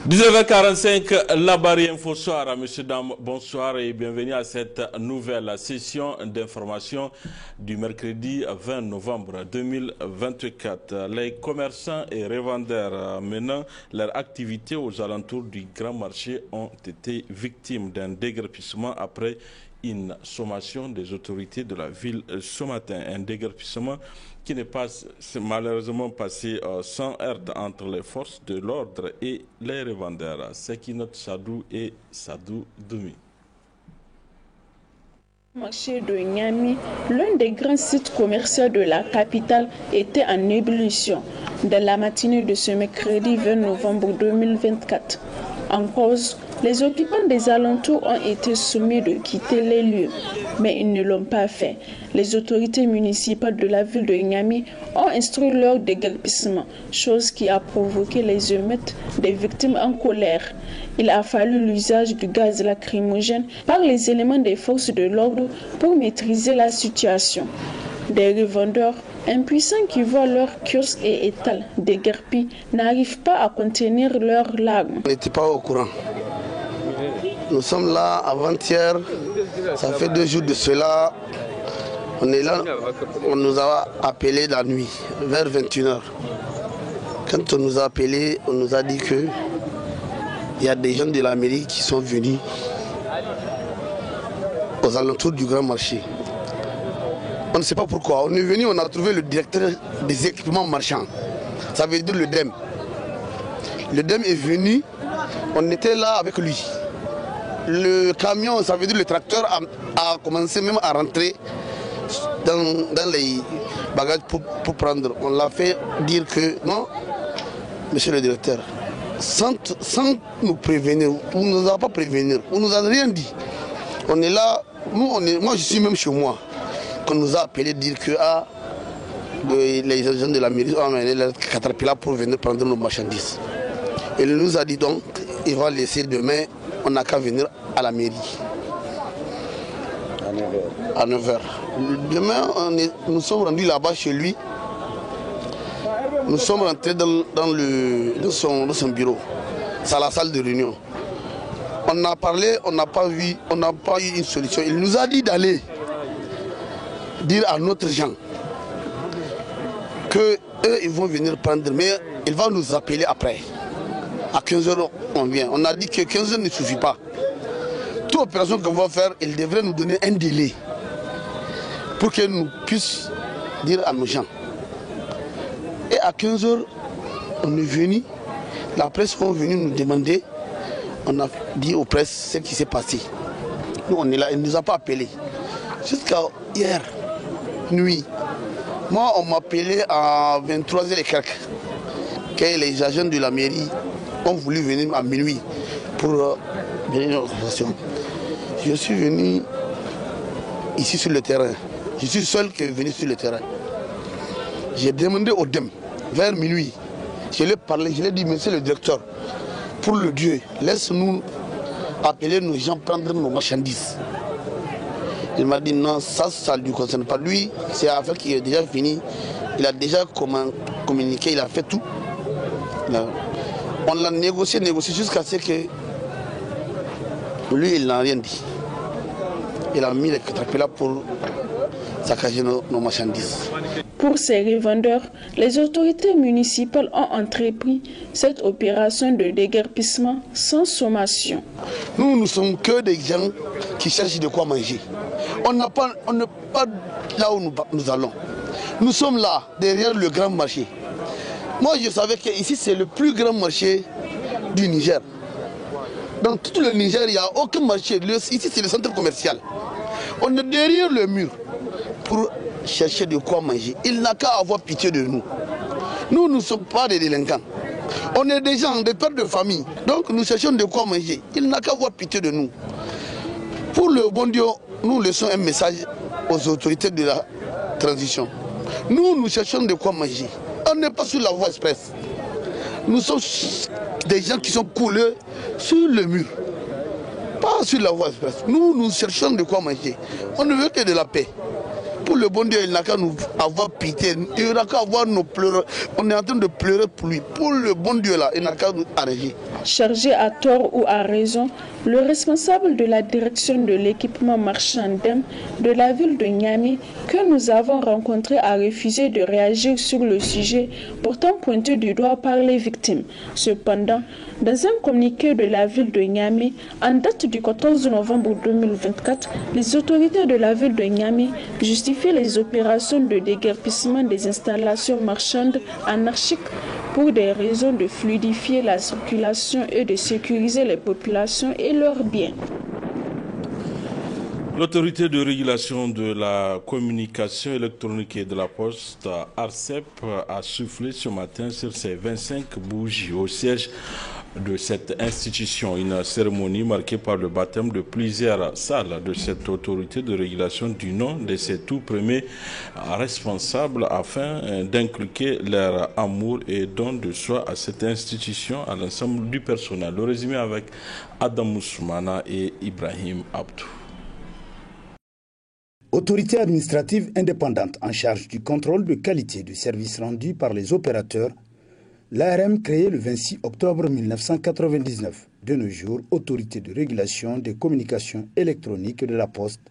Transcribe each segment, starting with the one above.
19h45, la barrière Info Soir. Messieurs, dames, bonsoir et bienvenue à cette nouvelle session d'information du mercredi 20 novembre 2024. Les commerçants et revendeurs menant leur activité aux alentours du grand marché ont été victimes d'un déguerpissement après une sommation des autorités de la ville ce matin. Un déguerpissement qui n'est pas malheureusement passé sans heurts entre les forces de l'ordre et les revendeurs. Sekinot Sadou et Sadou Doumi. Le marché de Niamey, l'un des grands sites commerciaux de la capitale, était en ébullition dans la matinée de ce mercredi 20 novembre 2024. En cause, les occupants des alentours ont été sommés de quitter les lieux, mais ils ne l'ont pas fait. Les autorités municipales de la ville de Niamey ont instruit leur déguerpissement, chose qui a provoqué les émeutes des victimes en colère. Il a fallu l'usage du gaz lacrymogène par les éléments des forces de l'ordre pour maîtriser la situation. Des revendeurs impuissants qui voient leurs kiosques et étals déguerpis n'arrivent pas à contenir leurs larmes. On n'était pas au courant. Nous sommes là avant-hier, ça fait 2 jours de cela. On est là, on nous a appelé la nuit, vers 21h. Quand on nous a appelé, on nous a dit que il y a des gens de la mairie qui sont venus aux alentours du grand marché. On ne sait pas pourquoi. On est venu, on a trouvé le directeur des équipements marchands. Ça veut dire le DEM. Le DEM est venu, on était là avec lui. Le camion, ça veut dire le tracteur, a commencé même à rentrer dans les bagages pour prendre. On l'a fait dire que non, monsieur le directeur, sans nous prévenir, on ne nous a pas prévenir, on ne nous a rien dit. On est là, moi je suis même chez moi, qu'on nous a appelé dire que les agents de la mairie ont amené le caterpillar pour venir prendre nos marchandises. Et il nous a dit donc, il va laisser demain, on n'a qu'à venir à la mairie. À 9h. Demain, nous sommes rendus là-bas chez lui. Nous sommes rentrés dans son bureau. C'est la salle de réunion. On a parlé, on n'a pas vu, on n'a pas eu une solution. Il nous a dit d'aller dire à notre gens qu'eux, ils vont venir prendre, mais il va nous appeler après. À 15h, on vient. On a dit que 15h ne suffit pas. Toute opération qu'on va faire, il devrait nous donner un délai pour que nous puissions dire à nos gens. Et à 15h, on est venu. La presse est venue nous demander. On a dit aux presses ce qui s'est passé. Nous, on est là, il ne nous a pas appelés. Jusqu'à hier, nuit. Moi, on m'a appelé à 23h et quelques. Que les agents de la mairie ont voulu venir à minuit pour venir à l'opération. Je suis venu ici sur le terrain. Je suis seul qui est venu sur le terrain. J'ai demandé au DEM, vers minuit, je lui ai parlé, je lui ai dit, monsieur le directeur, pour le Dieu, laisse-nous appeler nos gens, prendre nos marchandises. Il m'a dit non, ça ne lui concerne pas. Lui, c'est une affaire qui est déjà finie. Il a déjà communiqué, il a fait tout. On l'a négocié jusqu'à ce que lui, il n'a rien dit. Il a mis les caterpillars pour saccager nos marchandises. Pour ces revendeurs, les autorités municipales ont entrepris cette opération de déguerpissement sans sommation. Nous ne sommes que des gens qui cherchent de quoi manger. On n'est pas là où nous allons. Nous sommes là, derrière le grand marché. Moi, je savais qu'ici, c'est le plus grand marché du Niger. Dans tout le Niger, il n'y a aucun marché. Ici, c'est le centre commercial. On est derrière le mur pour chercher de quoi manger. Il n'a qu'à avoir pitié de nous. Nous ne sommes pas des délinquants. On est des gens, des pères de famille. Donc, nous cherchons de quoi manger. Il n'a qu'à avoir pitié de nous. Pour le bon Dieu, nous laissons un message aux autorités de la transition. Nous cherchons de quoi manger. On n'est pas sur la voie express. Nous sommes des gens qui sont coulés sur le mur. Pas sur la voie express. Nous cherchons de quoi manger. On ne veut que de la paix. Pour le bon Dieu, il n'a qu'à nous avoir pitié. Il n'a qu'à avoir nos pleurs. On est en train de pleurer pour lui. Pour le bon Dieu, là, il n'a qu'à nous arranger. Chargé à tort ou à raison, le responsable de la direction de l'équipement marchand d'EM de la ville de Niamey, que nous avons rencontré, a refusé de réagir sur le sujet, pourtant pointé du doigt par les victimes. Cependant, dans un communiqué de la ville de Niamey, en date du 14 novembre 2024, les autorités de la ville de Niamey justifient les opérations de déguerpissement des installations marchandes anarchiques pour des raisons de fluidifier la circulation et de sécuriser les populations et leurs biens. L'autorité de régulation de la communication électronique et de la poste, ARCEP, a soufflé ce matin sur ses 25 bougies au siège de cette institution. Une cérémonie marquée par le baptême de plusieurs salles de cette autorité de régulation du nom de ses tout premiers responsables afin d'inculquer leur amour et don de soi à cette institution, à l'ensemble du personnel. Le résumé avec Adam Moussoumana et Ibrahim Abdou. Autorité administrative indépendante en charge du contrôle de qualité du service rendu par les opérateurs, l'ARM créée le 26 octobre 1999, de nos jours Autorité de régulation des communications électroniques de la Poste,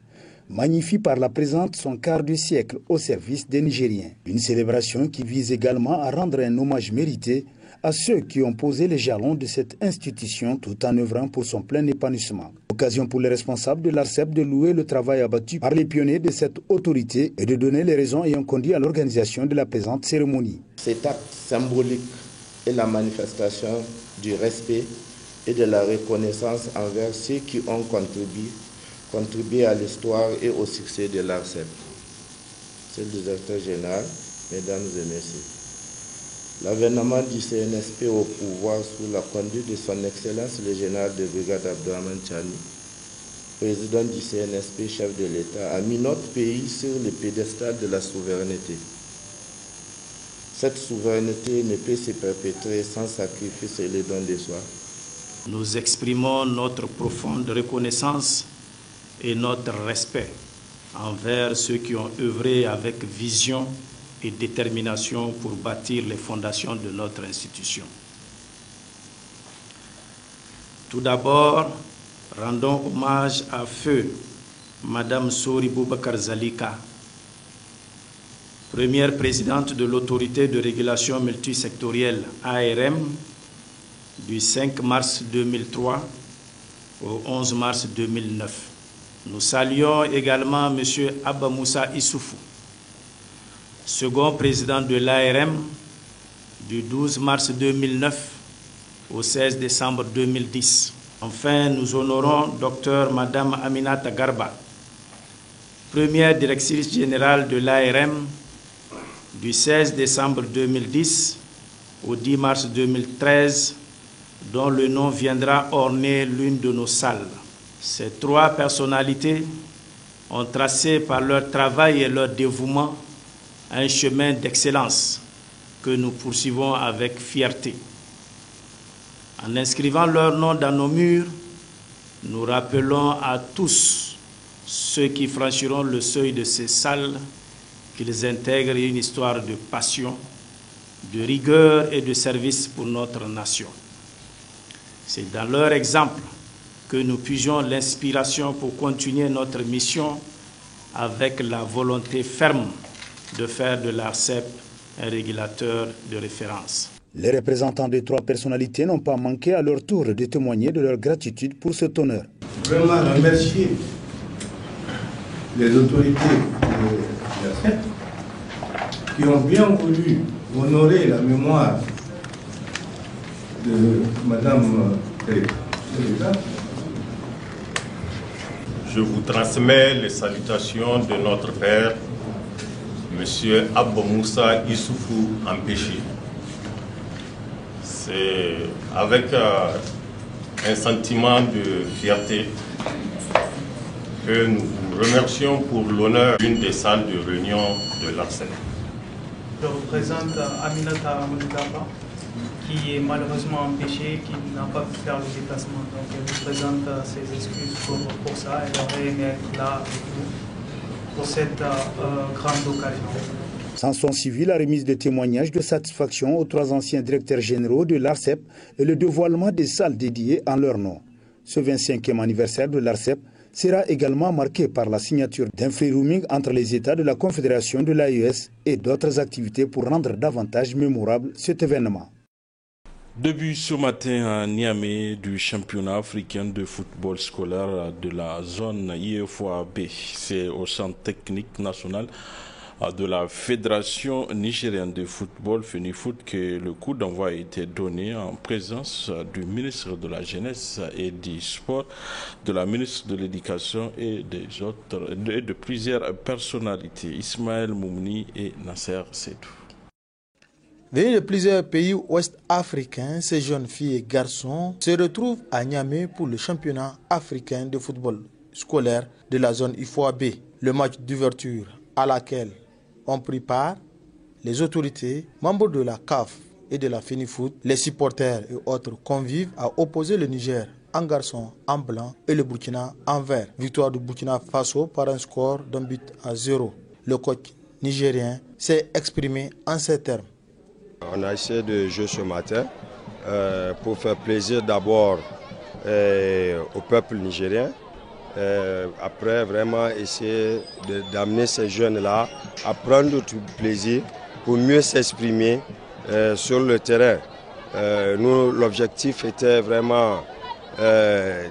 magnifie par la présente son quart de siècle au service des Nigériens. Une célébration qui vise également à rendre un hommage mérité à ceux qui ont posé les jalons de cette institution tout en œuvrant pour son plein épanouissement. Occasion pour les responsables de l'ARCEP de louer le travail abattu par les pionniers de cette autorité et de donner les raisons ayant conduit à l'organisation de la présente cérémonie. Cet acte symbolique est la manifestation du respect et de la reconnaissance envers ceux qui ont contribué à l'histoire et au succès de l'ARCEP. C'est le directeur général, mesdames et messieurs. L'avènement du CNSP au pouvoir sous la conduite de son Excellence le général de brigade Abdourahmane Tchani, président du CNSP, chef de l'État, a mis notre pays sur le piédestal de la souveraineté. Cette souveraineté ne peut se perpétrer sans sacrifice et le don de soi. Nous exprimons notre profonde reconnaissance et notre respect envers ceux qui ont œuvré avec vision et détermination pour bâtir les fondations de notre institution. Tout d'abord, rendons hommage à feu Madame Sori Boubacar Zalika, première présidente de l'autorité de régulation multisectorielle ARM du 5 mars 2003 au 11 mars 2009. Nous saluons également M. Abba Moussa Issoufou, second président de l'ARM du 12 mars 2009 au 16 décembre 2010. Enfin, nous honorons Dr Madame Aminata Garba, première directrice générale de l'ARM du 16 décembre 2010 au 10 mars 2013, dont le nom viendra orner l'une de nos salles. Ces trois personnalités ont tracé par leur travail et leur dévouement un chemin d'excellence que nous poursuivons avec fierté. En inscrivant leur nom dans nos murs, nous rappelons à tous ceux qui franchiront le seuil de ces salles qu'ils intègrent une histoire de passion, de rigueur et de service pour notre nation. C'est dans leur exemple que nous puissions l'inspiration pour continuer notre mission avec la volonté ferme de faire de l'ARCEP un régulateur de référence. Les représentants des trois personnalités n'ont pas manqué à leur tour de témoigner de leur gratitude pour cet honneur. Vraiment remercier les autorités de l'ARCEP qui ont bien voulu honorer la mémoire de Madame Teresa. Je vous transmets les salutations de notre père, Monsieur Abba Moussa Issoufou Ampéchi. C'est avec un sentiment de fierté que nous vous remercions pour l'honneur d'une des salles de réunion de l'ARCEP. Je représente Aminata Garba, qui est malheureusement empêchée, qui n'a pas pu faire le déplacement. Donc elle vous présente ses excuses pour ça. Elle aurait aimé être là avec nous. pour cette grande occasion. S'en sont suivis la remise de témoignages de satisfaction aux 3 anciens directeurs généraux de l'ARCEP et le dévoilement des salles dédiées en leur nom. Ce 25e anniversaire de l'ARCEP sera également marqué par la signature d'un free roaming entre les États de la Confédération de l'AES et d'autres activités pour rendre davantage mémorable cet événement. Début ce matin à Niamey du championnat africain de football scolaire de la zone IFOA-B. C'est au centre technique national de la Fédération nigérienne de football, FENIFOOT, que le coup d'envoi a été donné en présence du ministre de la Jeunesse et du Sport, de la ministre de l'Éducation et de plusieurs personnalités, Ismaël Moumni et Nasser Sedou. Venus de plusieurs pays ouest-africains, ces jeunes filles et garçons se retrouvent à Niamey pour le championnat africain de football scolaire de la zone IFOA-B. Le match d'ouverture à laquelle ont pris part les autorités, membres de la CAF et de la FENIFOOT, les supporters et autres convives à opposer le Niger en garçon en blanc et le Burkina en vert. Victoire du Burkina Faso par un score d'1-0. Le coach nigérien s'est exprimé en ces termes. On a essayé de jouer ce matin pour faire plaisir d'abord au peuple nigérien. Après, vraiment essayer d'amener ces jeunes-là à prendre du plaisir pour mieux s'exprimer sur le terrain. Nous, l'objectif était vraiment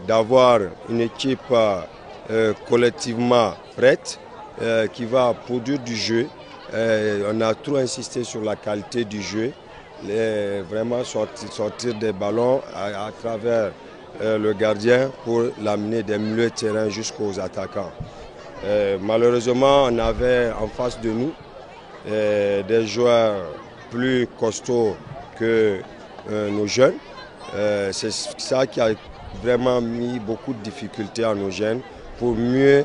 d'avoir une équipe collectivement prête qui va produire du jeu. On a trop insisté sur la qualité du jeu, vraiment sortir des ballons à travers le gardien pour l'amener des milieux de terrain jusqu'aux attaquants. Malheureusement, on avait en face de nous des joueurs plus costauds que nos jeunes. C'est ça qui a vraiment mis beaucoup de difficultés à nos jeunes pour mieux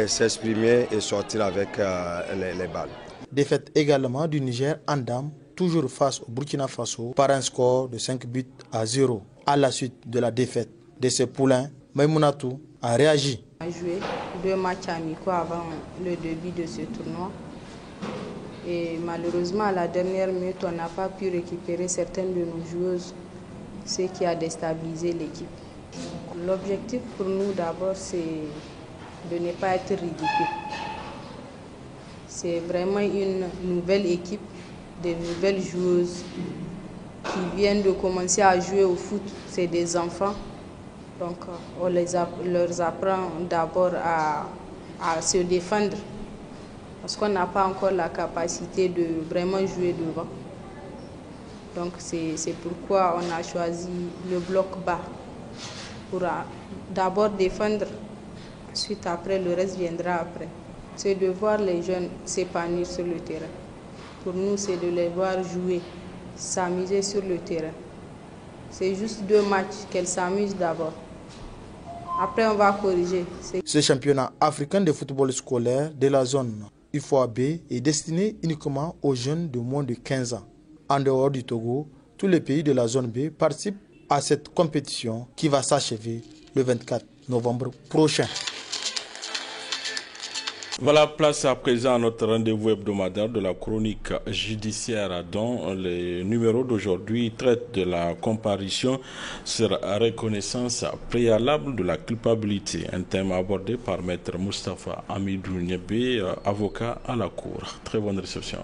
s'exprimer et sortir avec les balles. Défaite également du Niger en dames, toujours face au Burkina Faso, par un score de 5-0. À la suite de la défaite de ces poulains, Maïmounatou a réagi. On a joué 2 matchs amicaux avant le début de ce tournoi. Et malheureusement, à la dernière minute, on n'a pas pu récupérer certaines de nos joueuses, ce qui a déstabilisé l'équipe. L'objectif pour nous d'abord, c'est de ne pas être ridicule. C'est vraiment une nouvelle équipe, de nouvelles joueuses qui viennent de commencer à jouer au foot. C'est des enfants. Donc on leur apprend d'abord à se défendre. Parce qu'on n'a pas encore la capacité de vraiment jouer devant. Donc c'est pourquoi on a choisi le bloc bas. Pour d'abord défendre, ensuite après le reste viendra après. C'est de voir les jeunes s'épanouir sur le terrain. Pour nous, c'est de les voir jouer, s'amuser sur le terrain. C'est juste 2 matchs qu'elles s'amusent d'abord. Après, on va corriger. Ce championnat africain de football scolaire de la zone IFOA-B est destiné uniquement aux jeunes de moins de 15 ans. En dehors du Togo, tous les pays de la zone B participent à cette compétition qui va s'achever le 24 novembre prochain. Voilà, place à présent à notre rendez-vous hebdomadaire de la chronique judiciaire dont les numéros d'aujourd'hui traitent de la comparution sur la reconnaissance préalable de la culpabilité, un thème abordé par maître Moustapha Amidou Niébé, avocat à la Cour. Très bonne réception.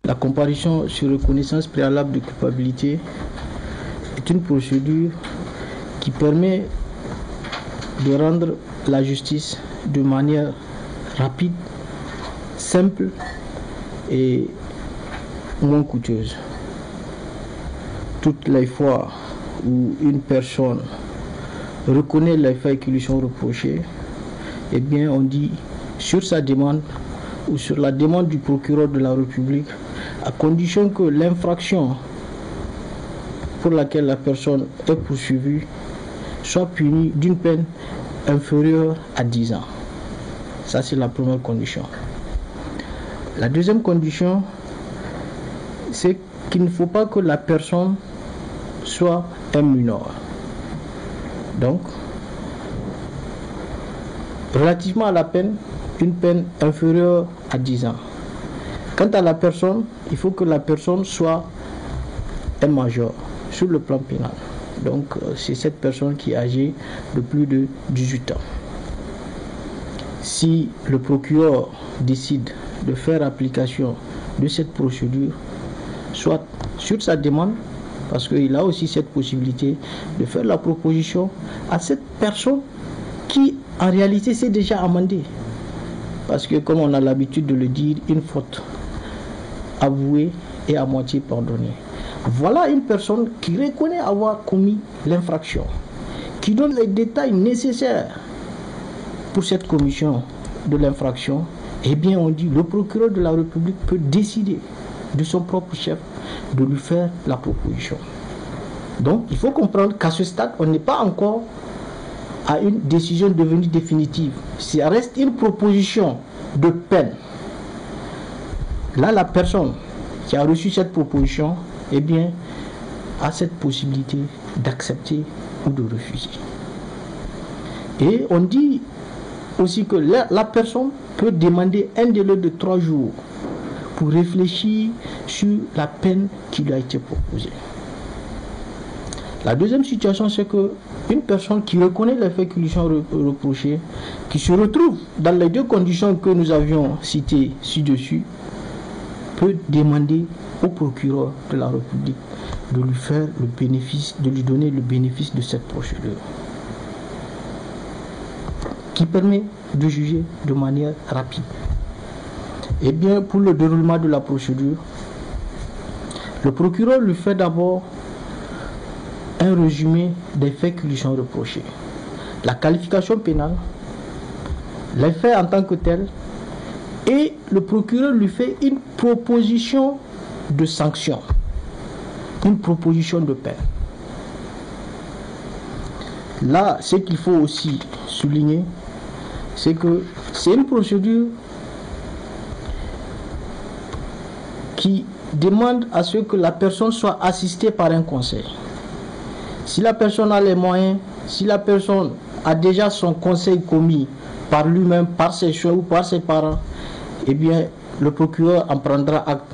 La comparution sur reconnaissance préalable de culpabilité est une procédure qui permet de rendre la justice de manière rapide, simple et moins coûteuse. Toutes les fois où une personne reconnaît les faits qui lui sont reprochés, eh bien on dit sur sa demande ou sur la demande du procureur de la République, à condition que l'infraction pour laquelle la personne est poursuivie soit punie d'une peine inférieure à 10 ans. Ça, c'est la première condition. La deuxième condition, c'est qu'il ne faut pas que la personne soit un mineur. Donc, relativement à la peine, une peine inférieure à 10 ans. Quant à la personne, il faut que la personne soit un majeur sur le plan pénal. Donc, c'est cette personne qui est âgée de plus de 18 ans. Si le procureur décide de faire application de cette procédure, soit sur sa demande, parce qu'il a aussi cette possibilité de faire la proposition à cette personne qui en réalité s'est déjà amendée. Parce que comme on a l'habitude de le dire, une faute avouée et à moitié pardonnée. Voilà une personne qui reconnaît avoir commis l'infraction, qui donne les détails nécessaires pour cette commission de l'infraction. Eh bien, on dit le procureur de la République peut décider de son propre chef de lui faire la proposition. Donc, il faut comprendre qu'à ce stade, on n'est pas encore à une décision devenue définitive. Ça reste une proposition de peine. Là, la personne qui a reçu cette proposition, eh bien, a cette possibilité d'accepter ou de refuser. Et on dit aussi que la personne peut demander un délai de 3 jours pour réfléchir sur la peine qui lui a été proposée. La deuxième situation, c'est que une personne qui reconnaît les faits qui lui sont reprochés, qui se retrouve dans les deux conditions que nous avions citées ci-dessus, peut demander au procureur de la République de lui faire le bénéfice, de lui donner le bénéfice de cette procédure, qui permet de juger de manière rapide. Eh bien, pour le déroulement de la procédure, le procureur lui fait d'abord un résumé des faits qui lui sont reprochés. La qualification pénale, les faits en tant que tels, et le procureur lui fait une proposition de sanction, une proposition de peine. Là, ce qu'il faut aussi souligner, c'est que c'est une procédure qui demande à ce que la personne soit assistée par un conseil. Si la personne a les moyens, si la personne a déjà son conseil commis par lui-même, par ses choix ou par ses parents, eh bien, le procureur en prendra acte.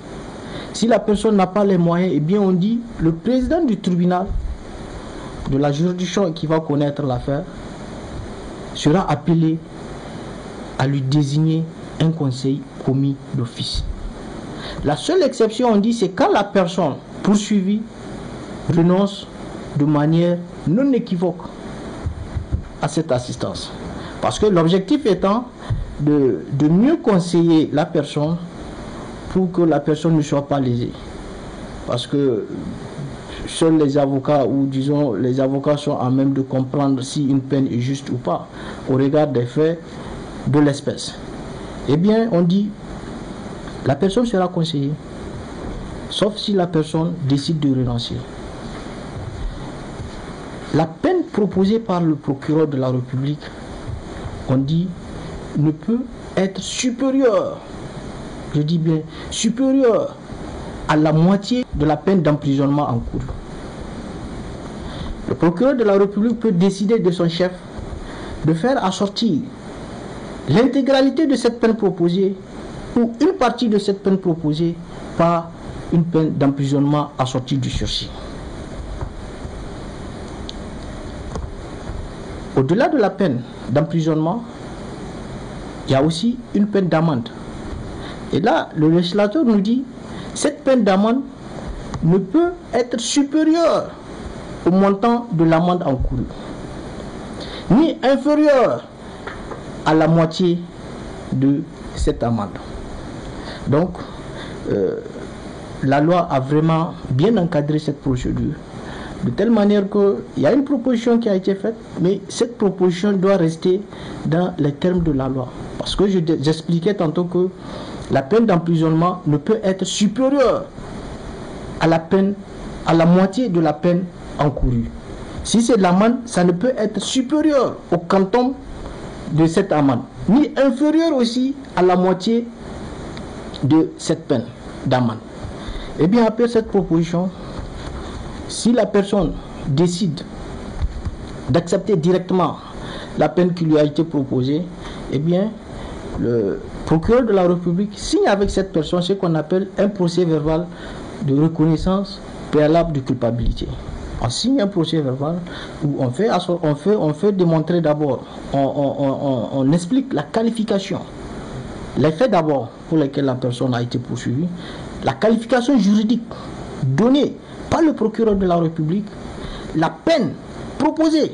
Si la personne n'a pas les moyens, eh bien, on dit le président du tribunal, de la juridiction qui va connaître l'affaire, sera appelé à lui désigner un conseil commis d'office. La seule exception, on dit, c'est quand la personne poursuivie renonce de manière non équivoque à cette assistance. Parce que l'objectif étant de mieux conseiller la personne pour que la personne ne soit pas lésée. Parce que seuls les avocats, ou disons les avocats, sont à même de comprendre si une peine est juste ou pas au regard des faits de l'espèce. Eh bien, on dit la personne sera conseillée, sauf si la personne décide de renoncer. La peine proposée par le procureur de la République, on dit, ne peut être supérieure, je dis bien supérieure à la moitié de la peine d'emprisonnement en cours. Le procureur de la République peut décider de son chef de faire assortir l'intégralité de cette peine proposée ou une partie de cette peine proposée par une peine d'emprisonnement assortie du sursis. Au-delà de la peine d'emprisonnement, il y a aussi une peine d'amende. Et là, le législateur nous dit, cette peine d'amende ne peut être supérieure au montant de l'amende encourue, ni inférieure à la moitié de cette amende. Donc, la loi a vraiment bien encadré cette procédure, de telle manière qu'il y a une proposition qui a été faite, mais cette proposition doit rester dans les termes de la loi. Parce que j'expliquais tantôt que la peine d'emprisonnement ne peut être supérieure à la moitié de la peine encourue. Si c'est de l'amende, ça ne peut être supérieur au quantum de cette amende, ni inférieur aussi à la moitié de cette peine d'amende. Eh bien, après cette proposition, si la personne décide d'accepter directement la peine qui lui a été proposée, eh bien, le procureur de la République signe avec cette personne ce qu'on appelle un procès verbal de reconnaissance préalable de culpabilité. On signe un procès verbal où on fait démontrer d'abord, on explique la qualification, les faits d'abord pour lesquels la personne a été poursuivie, la qualification juridique donnée par le procureur de la République, la peine proposée,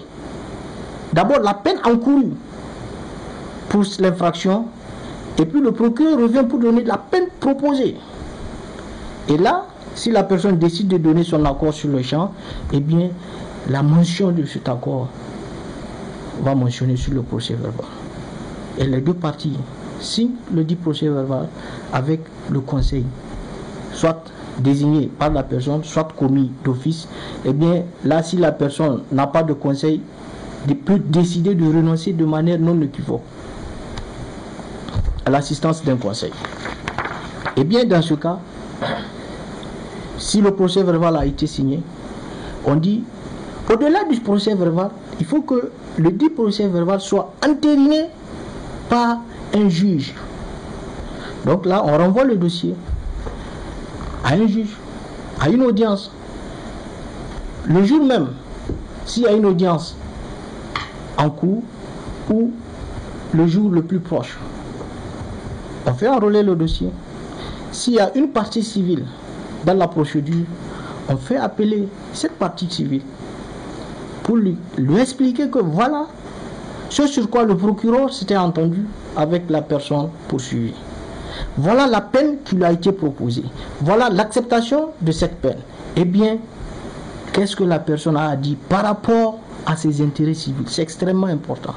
d'abord la peine encourue pour l'infraction, et puis le procureur revient pour donner la peine proposée. Et là, si la personne décide de donner son accord sur le champ, eh bien, la mention de cet accord va mentionner sur le procès verbal. Et les deux parties signent le dit procès verbal avec le conseil, soit désigné par la personne, soit commis d'office. Eh bien, là, si la personne n'a pas de conseil, elle peut décider de renoncer de manière non équivoque à l'assistance d'un conseil. Eh bien, dans ce cas, si le procès verbal a été signé, on dit, au-delà du procès verbal, il faut que le dit procès verbal soit entériné par un juge. Donc là, on renvoie le dossier à un juge, à une audience. Le jour même, s'il y a une audience en cours ou le jour le plus proche, on fait enrôler le dossier. S'il y a une partie civile dans la procédure, on fait appeler cette partie civile pour lui expliquer que voilà ce sur quoi le procureur s'était entendu avec la personne poursuivie. Voilà la peine qui lui a été proposée. Voilà l'acceptation de cette peine. Eh bien, qu'est-ce que la personne a dit par rapport à ses intérêts civils? C'est extrêmement important.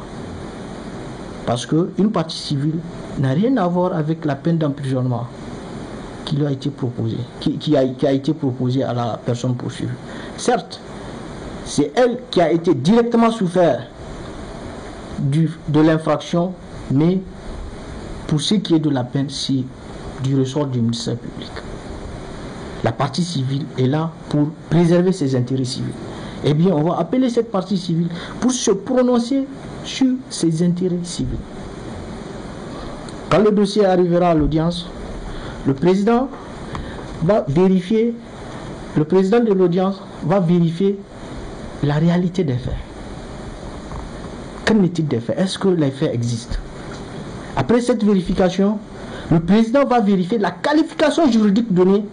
Parce qu'une partie civile n'a rien à voir avec la peine d'emprisonnement qui lui a été proposée, qui a été proposée à la personne poursuivie. Certes, c'est elle qui a été directement souffert de l'infraction, mais pour ce qui est de la peine, c'est du ressort du ministère public. La partie civile est là pour préserver ses intérêts civils. Eh bien, on va appeler cette partie civile pour se prononcer sur ses intérêts civils. Quand le dossier arrivera à l'audience, le président de l'audience va vérifier la réalité des faits. Qu'en est-il des faits? Est-ce que les faits existent? Après cette vérification, le président va vérifier la qualification juridique donnée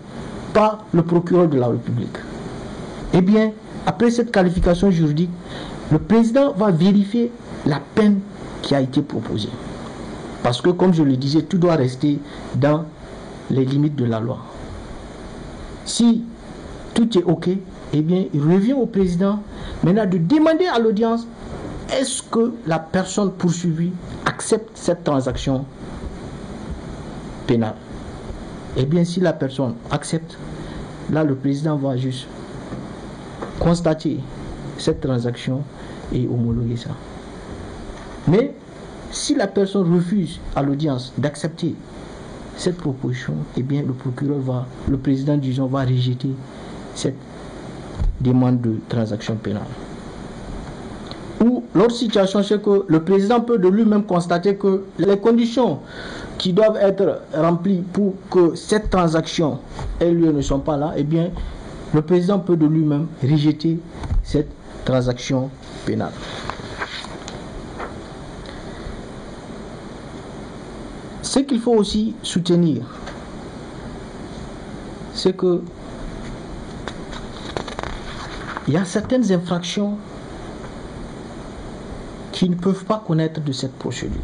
par le procureur de la République. Eh bien, après cette qualification juridique, le président va vérifier la peine qui a été proposée. Parce que, comme je le disais, tout doit rester dans les limites de la loi. Si tout est OK, eh bien, il revient au président maintenant de demander à l'audience est-ce que la personne poursuivie accepte cette transaction pénale. Eh bien, si la personne accepte, là, le président va juste constater cette transaction et homologuer ça. Mais si la personne refuse à l'audience d'accepter cette proposition, eh bien, le président, disons, va rejeter cette demande de transaction pénale. Ou l'autre situation, c'est que le président peut de lui-même constater que les conditions qui doivent être remplies pour que cette transaction ait lieu ne sont pas là, eh bien, le président peut de lui-même rejeter cette transaction pénale. Ce qu'il faut aussi soutenir, c'est que il y a certaines infractions qui ne peuvent pas connaître de cette procédure.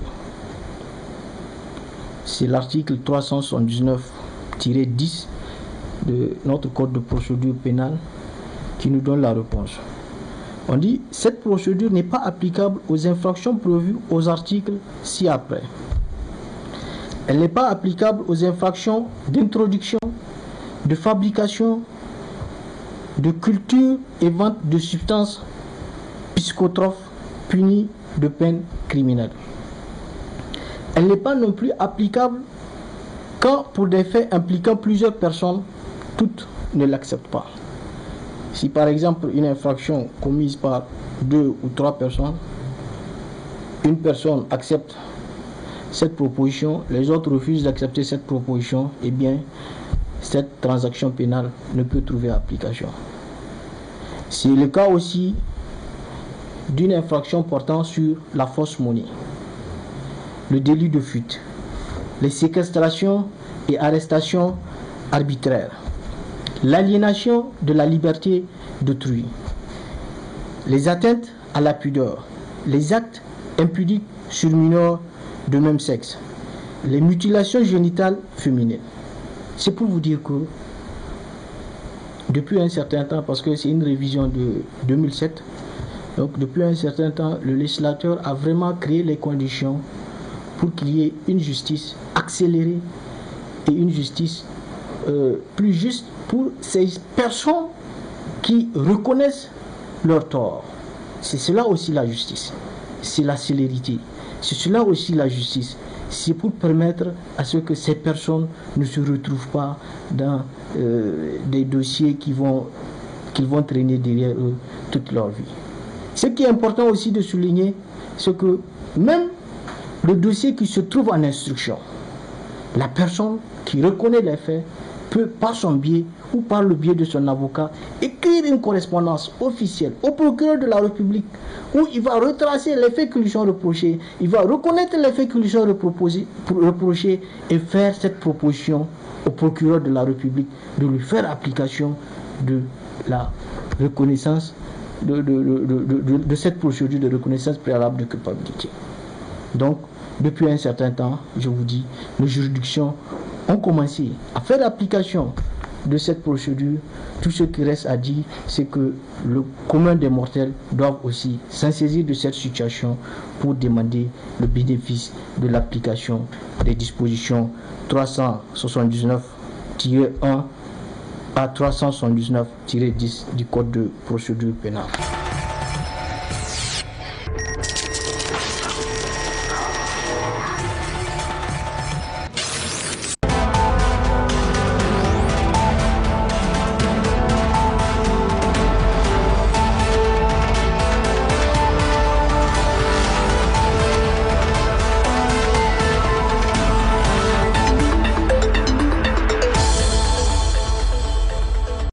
C'est l'article 379-10 de notre code de procédure pénale qui nous donne la réponse. On dit cette procédure n'est pas applicable aux infractions prévues aux articles ci-après. Elle n'est pas applicable aux infractions d'introduction, de fabrication, de culture et vente de substances psychotropes punies de peine criminelle. elle n'est pas non plus applicable quand pour des faits impliquant plusieurs personnes, toutes ne l'acceptent pas. Si par exemple une infraction commise par 2 ou 3 personnes, une personne accepte cette proposition, les autres refusent d'accepter cette proposition, eh bien cette transaction pénale ne peut trouver application. C'est le cas aussi d'une infraction portant sur la fausse monnaie, le délit de fuite, les séquestrations et arrestations arbitraires, l'aliénation de la liberté d'autrui, les atteintes à la pudeur, les actes impudiques sur mineurs de même sexe, les mutilations génitales féminines. C'est pour vous dire que depuis un certain temps, parce que c'est une révision de 2007, donc depuis un certain temps, le législateur a vraiment créé les conditions pour qu'il y ait une justice accélérée et une justice plus juste pour ces personnes qui reconnaissent leur tort. C'est cela aussi la justice, c'est la célérité, c'est cela aussi la justice. C'est pour permettre à ce que ces personnes ne se retrouvent pas dans des dossiers qu'ils vont traîner derrière eux toute leur vie. Ce qui est important aussi de souligner, c'est que même le dossier qui se trouve en instruction, la personne qui reconnaît les faits peut, par son biais ou par le biais de son avocat, écrire une correspondance officielle au procureur de la République où il va retracer les faits qui lui sont reprochés, il va reconnaître les faits qui lui sont reprochés et faire cette proposition au procureur de la République de lui faire application de la reconnaissance de cette procédure de reconnaissance préalable de culpabilité. Donc, depuis un certain temps, je vous dis, les juridictions ont commencé à faire l'application de cette procédure. Tout ce qui reste à dire, c'est que le commun des mortels doivent aussi s'en saisir de cette situation pour demander le bénéfice de l'application des dispositions 379-1 à 379-10 du Code de procédure pénale.